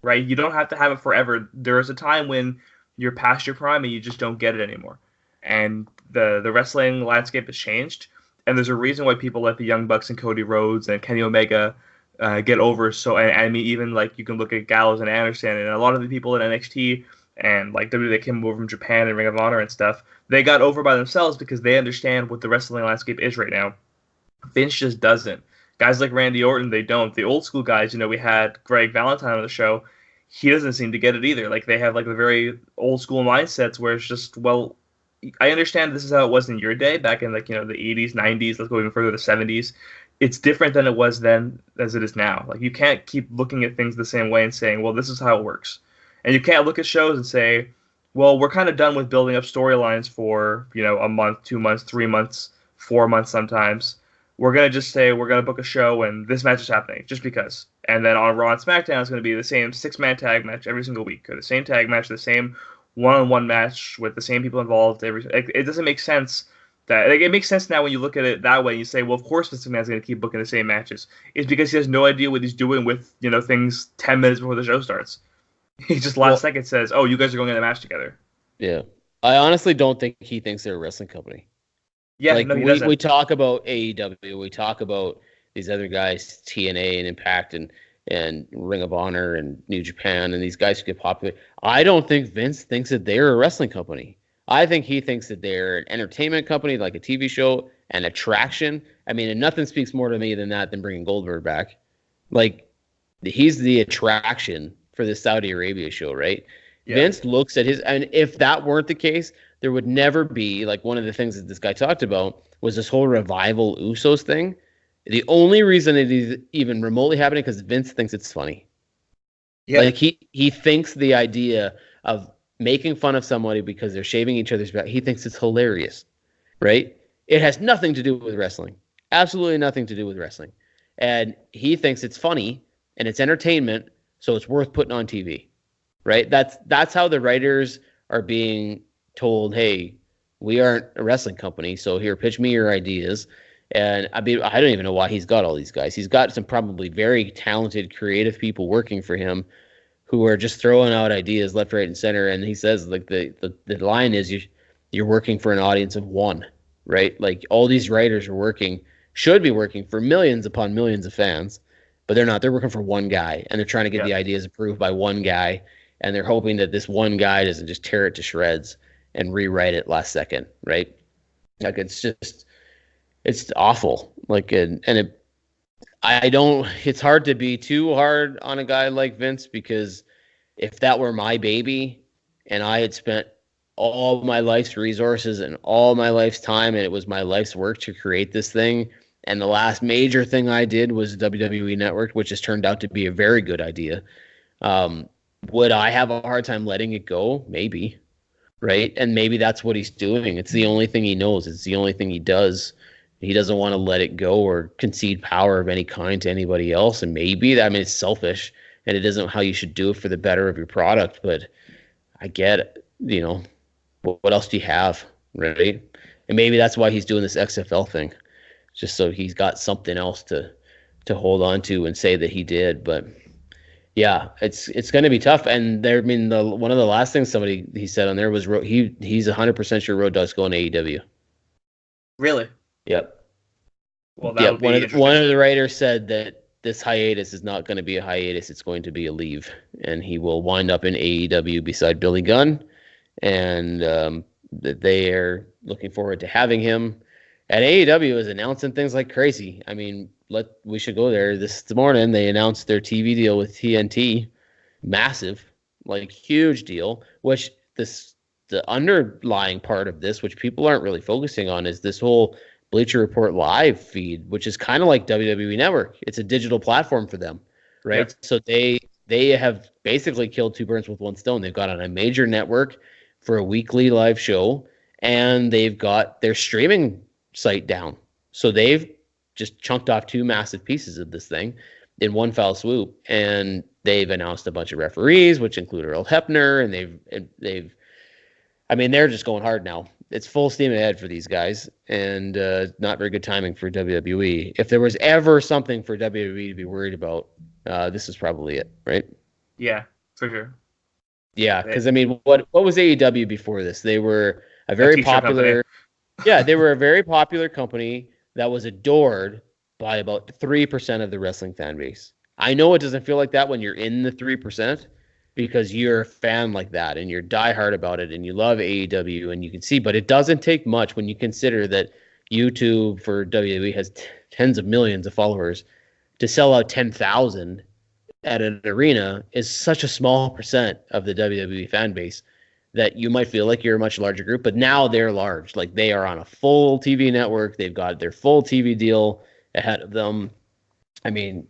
right? You don't have to have it forever. There is a time when you're past your prime and you just don't get it anymore. And the wrestling landscape has changed, and there's a reason why people like the Young Bucks and Cody Rhodes and Kenny Omega get over. So, and I mean, even like you can look at Gallows and Anderson and a lot of the people in NXT and like WWE that came over from Japan and Ring of Honor and stuff. They got over by themselves because they understand what the wrestling landscape is right now. Vince just doesn't. Guys like Randy Orton, they don't. The old school guys, we had Greg Valentine on the show. He doesn't seem to get it either. Like they have like the very old school mindsets where it's just, well, I understand this is how it was in your day back in like, the 80s, 90s, let's go even further, the 70s. It's different than it was then as it is now. Like you can't keep looking at things the same way and saying, well, this is how it works. And you can't look at shows and say, well, we're kind of done with building up storylines for, a month, 2 months, 3 months, 4 months sometimes. We're going to just say we're going to book a show and this match is happening just because. And then on Raw and SmackDown, it's going to be the same 6-man tag match every single week, or the same tag match, the same one-on-one match with the same people involved. It doesn't make sense. It makes sense now when you look at it that way. You say, well, of course Vince McMahon's going to keep booking the same matches. It's because he has no idea what he's doing with things 10 minutes before the show starts. He just last second says, oh, you guys are going in a match together. Yeah. I honestly don't think he thinks they're a wrestling company. Yeah, like no, he doesn't. We talk about AEW, we talk about these other guys, TNA and Impact and Ring of Honor and New Japan, and these guys who get popular. I don't think Vince thinks that they're a wrestling company. I think he thinks that they're an entertainment company, like a TV show, an attraction. I mean, and nothing speaks more to me than bringing Goldberg back. Like, he's the attraction for the Saudi Arabia show, right? Yeah. Vince looks at and if that weren't the case, there would never be, like, one of the things that this guy talked about was this whole revival Usos thing. The only reason it is even remotely happening because Vince thinks it's funny. Yeah. Like, he thinks the idea of making fun of somebody because they're shaving each other's back, he thinks it's hilarious, right? It has nothing to do with wrestling. Absolutely nothing to do with wrestling. And he thinks it's funny and it's entertainment, so it's worth putting on TV, right? That's how the writers are being told, hey, we aren't a wrestling company, so here, pitch me your ideas. And I mean, I don't even know why he's got all these guys. He's got some probably very talented, creative people working for him who are just throwing out ideas left, right, and center. And he says, like, the line is you're working for an audience of one, right? Like, all these writers should be working for millions upon millions of fans, but they're not. They're working for one guy, and they're trying to get the ideas approved by one guy, and they're hoping that this one guy doesn't just tear it to shreds and rewrite it last second, right? Like, it's awful. Like, it's hard to be too hard on a guy like Vince, because if that were my baby and I had spent all my life's resources and all my life's time and it was my life's work to create this thing, and the last major thing I did was WWE Network, which has turned out to be a very good idea, would I have a hard time letting it go? Maybe, right? And maybe that's what he's doing. It's the only thing he knows. It's the only thing he does. He doesn't want to let it go or concede power of any kind to anybody else. And maybe it's selfish and it isn't how you should do it for the better of your product. But I get it. What else do you have, right? And maybe that's why he's doing this XFL thing, just so he's got something else to hold on to and say that he did. But yeah, it's going to be tough. And one of the last things he said on there was he's 100% sure Road Dogg's going to AEW. Really? Yep. Well, that would be interesting. One of the writers said that this hiatus is not going to be a hiatus; it's going to be a leave, and he will wind up in AEW beside Billy Gunn, and that they are looking forward to having him. And AEW is announcing things like crazy. I mean, we should go there. This morning they announced their TV deal with TNT, massive, like, huge deal. Which the underlying part of this, which people aren't really focusing on, is this whole Bleacher Report live feed, which is kind of like WWE Network. It's a digital platform for them, right? Yeah. So they they have basically killed two birds with one stone. They've got on a major network for a weekly live show, and they've got their streaming site down. So they've just chunked off two massive pieces of this thing in one foul swoop, and they've announced a bunch of referees, which include Earl Hebner, and I mean, they're just going hard now. It's full steam ahead for these guys, and not very good timing for WWE. If there was ever something for WWE to be worried about, this is probably it, right? Yeah, for sure. Yeah, because I mean, what was AEW before this? They were a very popular, yeah, they were a very popular company that was adored by about 3% of the wrestling fan base. I know it doesn't feel like that when you're in the 3%, because you're a fan like that and you're diehard about it and you love AEW and you can see, but it doesn't take much when you consider that YouTube for WWE has tens of millions of followers. To sell out 10,000 at an arena is such a small percent of the WWE fan base that you might feel like you're a much larger group, but now they're large. Like, they are on a full TV network. They've got their full TV deal ahead of them. I mean,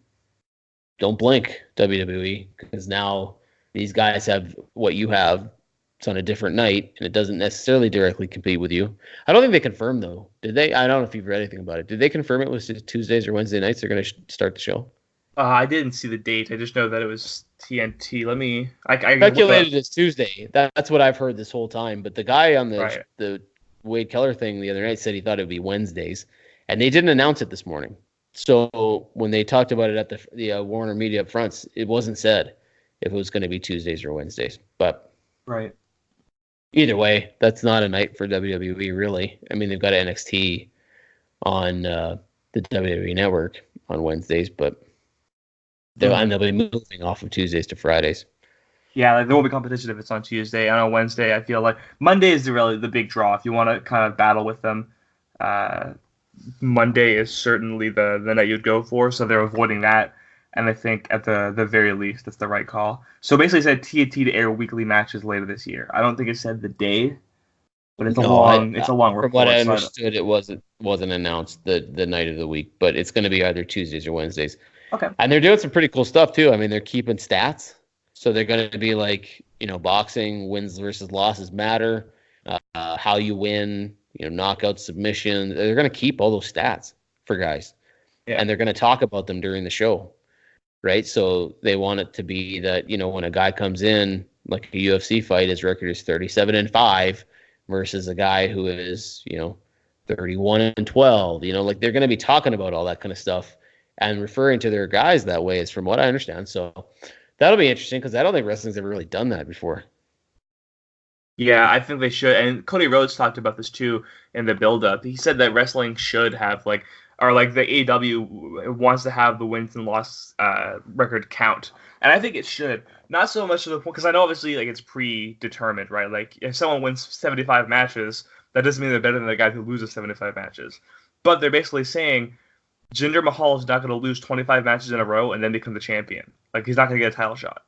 don't blink, WWE, because now these guys have what you have. It's on a different night, and it doesn't necessarily directly compete with you. I don't think they confirmed, though. Did they? I don't know if you've read anything about it. Did they confirm it was Tuesdays or Wednesday nights they're going to start the show? I didn't see the date. I just know that it was TNT. Let me. I speculated it's Tuesday. That's what I've heard this whole time. But the guy on the Wade Keller thing the other night said he thought it would be Wednesdays, and they didn't announce it this morning. So when they talked about it at the WarnerMedia up front, it wasn't said if it was going to be Tuesdays or Wednesdays. But right. Either way, that's not a night for WWE, really. I mean, they've got NXT on the WWE Network on Wednesdays, but they'll be moving off of Tuesdays to Fridays. Yeah, like, there won't be competition if it's on Tuesday. And on Wednesday, I feel like Monday is really the big draw. If you want to kind of battle with them, Monday is certainly the night you'd go for, so they're avoiding that. And I think at the very least, it's the right call. So basically, it said TNT to air weekly matches later this year. I don't think it said the day, but it's a long report. From what I understood, it wasn't announced the night of the week, but it's going to be either Tuesdays or Wednesdays. Okay. And they're doing some pretty cool stuff too. I mean, they're keeping stats, so they're going to be like, boxing, wins versus losses matter, how you win, knockout, submission. They're going to keep all those stats for guys, and they're going to talk about them during the show. Right, so they want it to be that when a guy comes in, like a UFC fight, his record is 37-5, versus a guy who is 31-12. Like, they're going to be talking about all that kind of stuff and referring to their guys that way, is from what I understand. So that'll be interesting, because I don't think wrestling's ever really done that before. Yeah, I think they should. And Cody Rhodes talked about this too in the build-up. He said that wrestling should have the AEW wants to have the wins and loss record count, and I think it should. Not so much to the point, because I know obviously it's predetermined, right? Like, if someone wins 75 matches, that doesn't mean they're better than the guy who loses 75 matches. But they're basically saying Jinder Mahal is not going to lose 25 matches in a row and then become the champion. Like, he's not going to get a title shot.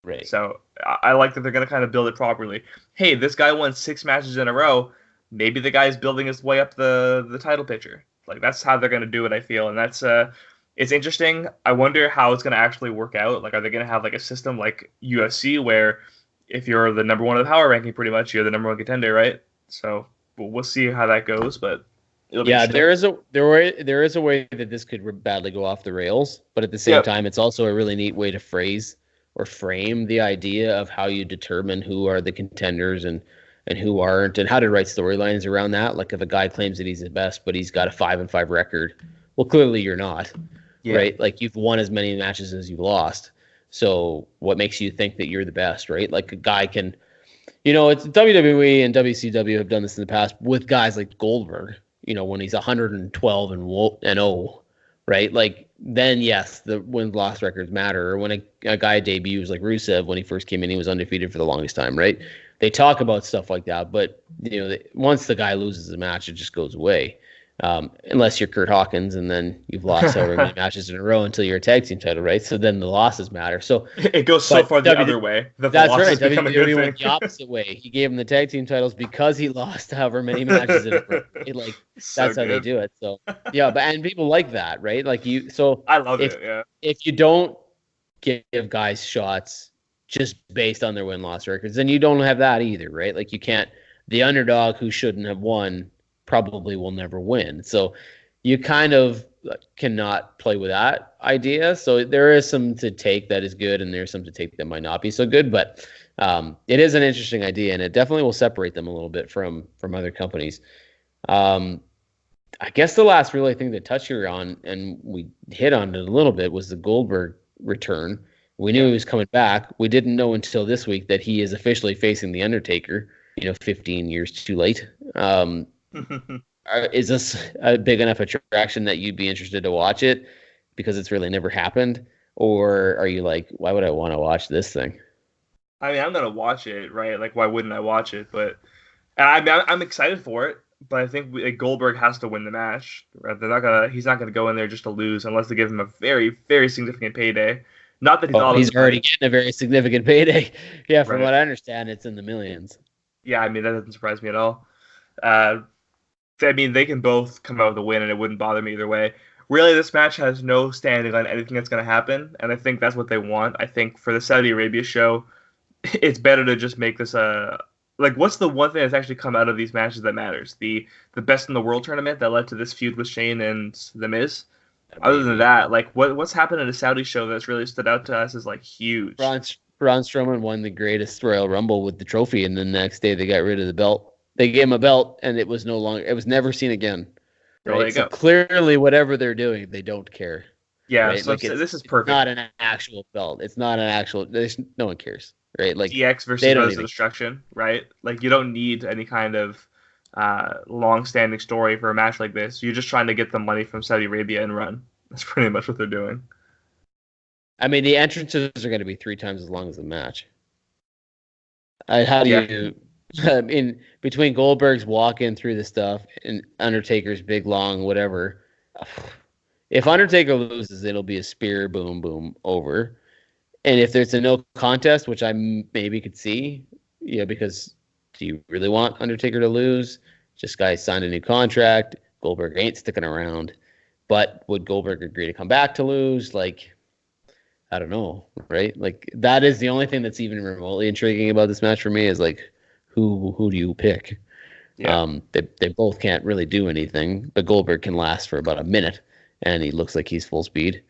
Right. So I like that they're going to kind of build it properly. Hey, this guy won 6 matches in a row. Maybe the guy's building his way up the title picture. Like, that's how they're going to do it, I feel. And that's it's interesting. I wonder how it's going to actually work out. Like, are they going to have a system like UFC where if you're the number one of the power ranking, pretty much you're the number one contender, right? So we'll see how that goes. But there is a way that this could badly go off the rails. But at the same time, it's also a really neat way to phrase or frame the idea of how you determine who are the contenders and who aren't, and how to write storylines around that. Like, if a guy claims that he's the best, but he's got a 5-5 record, well, clearly you're not, right? Like, you've won as many matches as you've lost. So what makes you think that you're the best, right? Like, a guy can, it's WWE and WCW have done this in the past with guys like Goldberg, when he's 112-0, right? Like, then yes, the win-loss records matter. Or when a guy debuts like Rusev, when he first came in, he was undefeated for the longest time, right? They talk about stuff like that, but once the guy loses a match, it just goes away. Unless you're Kurt Hawkins, and then you've lost however many matches in a row until you're a tag team title, right? So then the losses matter. So it goes so far the other way. That's right. WWE went the opposite way. He gave him the tag team titles because he lost however many matches in a row. That's how they do it. So and people like that, right? Like, so I love it. Yeah. If you don't give guys shots just based on their win-loss records. And you don't have that either, right? Like you can't, the underdog who shouldn't have won probably will never win. So you kind of cannot play with that idea. So there is some to take that is good, and there's some to take that might not be so good. But it is an interesting idea, and it definitely will separate them a little bit from other companies. I guess the last really thing to touch here on, and we hit on it a little bit, was the Goldberg return. We knew he was coming back. We didn't know until this week that he is officially facing The Undertaker, 15 years too late. Is this a big enough attraction that you'd be interested to watch it because it's really never happened? Or are you like, why would I want to watch this thing? I mean, I'm gonna watch it, right? Like, why wouldn't I watch it? But I'm excited for it. But I think Goldberg has to win the match. Right? He's not gonna go in there just to lose unless they give him a very, very significant payday. Not that he's already getting a very significant payday. Yeah, from right. what I understand, it's in the millions. Yeah, I mean that doesn't surprise me at all. I mean, they can both come out with a win, and it wouldn't bother me either way. Really, this match has no standing on anything that's going to happen, and I think that's what they want. I think for the Saudi Arabia show, it's better to just make this a what's the one thing that's actually come out of these matches that matters? The Best in the World tournament that led to this feud with Shane and The Miz. Other than that, what's happened in a Saudi show that's really stood out to us is huge. Braun Strowman won the greatest Royal Rumble with the trophy, and then the next day they got rid of the belt. They gave him a belt, and it was never seen again. Right? There you go. Clearly, whatever they're doing, they don't care. Yeah, right? So this is perfect. It's not an actual belt. It's not an actual. No one cares, right? DX versus Rose of Destruction, right? You don't need any kind of long-standing story for a match like this. You're just trying to get the money from Saudi Arabia and run. That's pretty much what they're doing. I mean, the entrances are going to be 3 times as long as the match. How do you? In between Goldberg's walking through the stuff and Undertaker's big long whatever, if Undertaker loses, it'll be a spear, boom, boom, over. And if there's a no contest, which I maybe could see, because do you really want Undertaker to lose? Just guy signed a new contract. Goldberg ain't sticking around. But would Goldberg agree to come back to lose? I don't know, right? That is the only thing that's even remotely intriguing about this match for me is who do you pick? Yeah. They both can't really do anything, but Goldberg can last for about a minute, and he looks like he's full speed.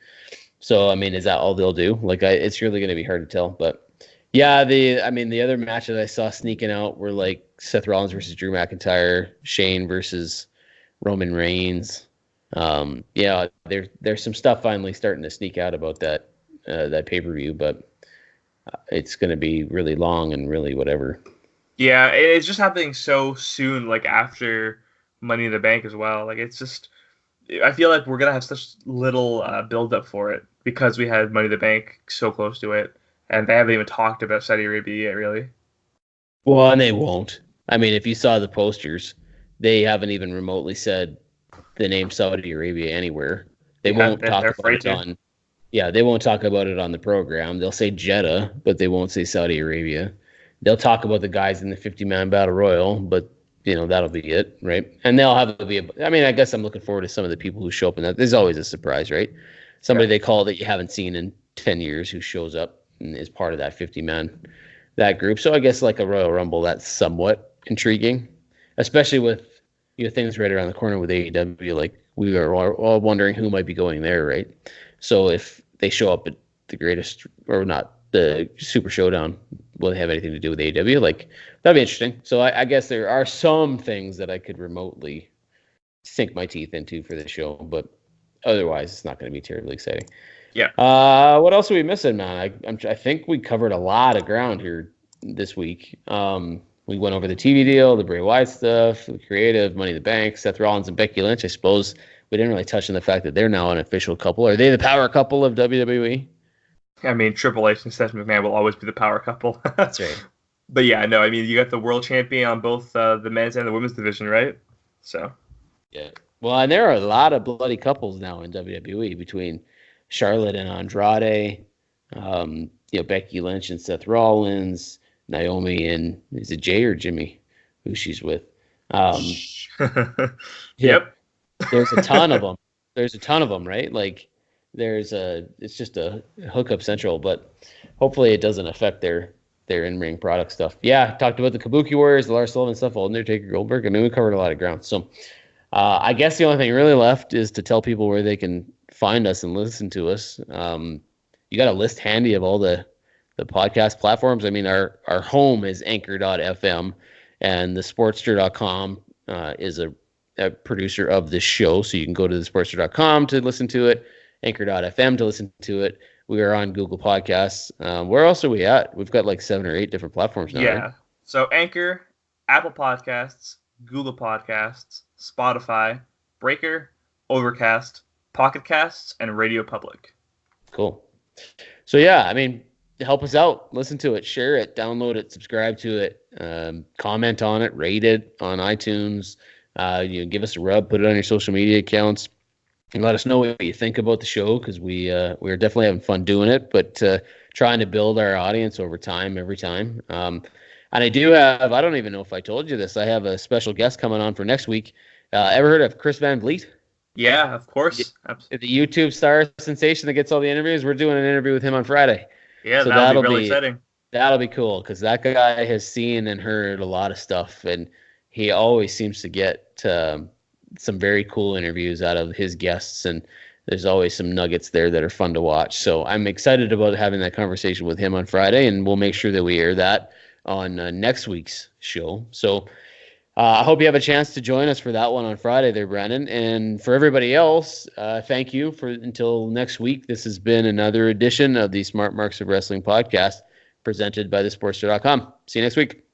So, I mean, is that all they'll do? It's really going to be hard to tell. But, yeah, the other matches I saw sneaking out were, Seth Rollins versus Drew McIntyre, Shane versus Roman Reigns. Yeah, there's some stuff finally starting to sneak out about that pay-per-view, but it's going to be really long and really whatever. Yeah, it's just happening so soon, after Money in the Bank as well. It's just, I feel like we're going to have such little build-up for it because we had Money in the Bank so close to it, and they haven't even talked about Saudi Arabia yet, really. Well, and they won't. I mean, if you saw the posters, they haven't even remotely said the name Saudi Arabia anywhere. They won't talk about it on... Yeah, they won't talk about it on the program. They'll say Jeddah, but they won't say Saudi Arabia. They'll talk about the guys in the 50-man battle royal, but that'll be it, right? And they'll have to be. I guess I'm looking forward to some of the people who show up in that. There's always a surprise, right? Somebody they call that you haven't seen in 10 years who shows up and is part of that 50-man that group. So I guess a Royal Rumble, that's somewhat intriguing, especially with things right around the corner with AEW. We are all wondering who might be going there, right? So if they show up at the greatest or not. The Super ShowDown, will they have anything to do with AEW? That'd be interesting. So I guess there are some things that I could remotely sink my teeth into for the show, but otherwise it's not going to be terribly exciting. Yeah. What else are we missing, man? I think we covered a lot of ground here this week. We went over the TV deal, the Bray Wyatt stuff, the creative, Money in the Bank, Seth Rollins and Becky Lynch. I suppose we didn't really touch on the fact that they're now an official couple. Are they the power couple of WWE? I mean, Triple H and Seth McMahon will always be the power couple. That's right. But yeah, no, you got the world champion on both the men's and the women's division, right? So. Yeah. Well, and there are a lot of bloody couples now in WWE between Charlotte and Andrade, Becky Lynch and Seth Rollins, Naomi and, is it Jay or Jimmy who she's with? Yep. There's a ton of them. There's a ton of them, right? it's just a hookup central, but hopefully it doesn't affect their in-ring product stuff. Yeah, talked about the Kabuki Warriors, the Lars Sullivan stuff, Undertaker, Goldberg. I mean, we covered a lot of ground. So I guess the only thing really left is to tell people where they can find us and listen to us. You got a list handy of all the podcast platforms. I mean, our home is anchor.fm, and the sportster.com is a producer of this show. So you can go to thesportster.com to listen to it, anchor.fm to listen to it. We are on Google Podcasts. Where else are we at? We've got like 7 or 8 different platforms now. Yeah. Right? So Anchor, Apple Podcasts, Google Podcasts, Spotify, Breaker, Overcast, Pocket Casts, and Radio Public. Cool. So yeah, I mean, help us out. Listen to it, share it, download it, subscribe to it, comment on it, rate it on iTunes. Give us a rub, put it on your social media accounts, and let us know what you think about the show, because we're definitely having fun doing it, but trying to build our audience over time, every time. And I do have, I don't even know if I told you this, I have a special guest coming on for next week. Ever heard of Chris Van Vliet? Yeah, of course. The YouTube star sensation that gets all the interviews. We're doing an interview with him on Friday. Yeah, so that'll be really exciting. That'll be cool, because that guy has seen and heard a lot of stuff, and he always seems to get some very cool interviews out of his guests, and there's always some nuggets there that are fun to watch. So I'm excited about having that conversation with him on Friday, and we'll make sure that we air that on next week's show. So I hope you have a chance to join us for that one on Friday there, Brandon. And for everybody else, thank you until next week. This has been another edition of the Smart Marks of Wrestling podcast presented by thesportster.com. See you next week.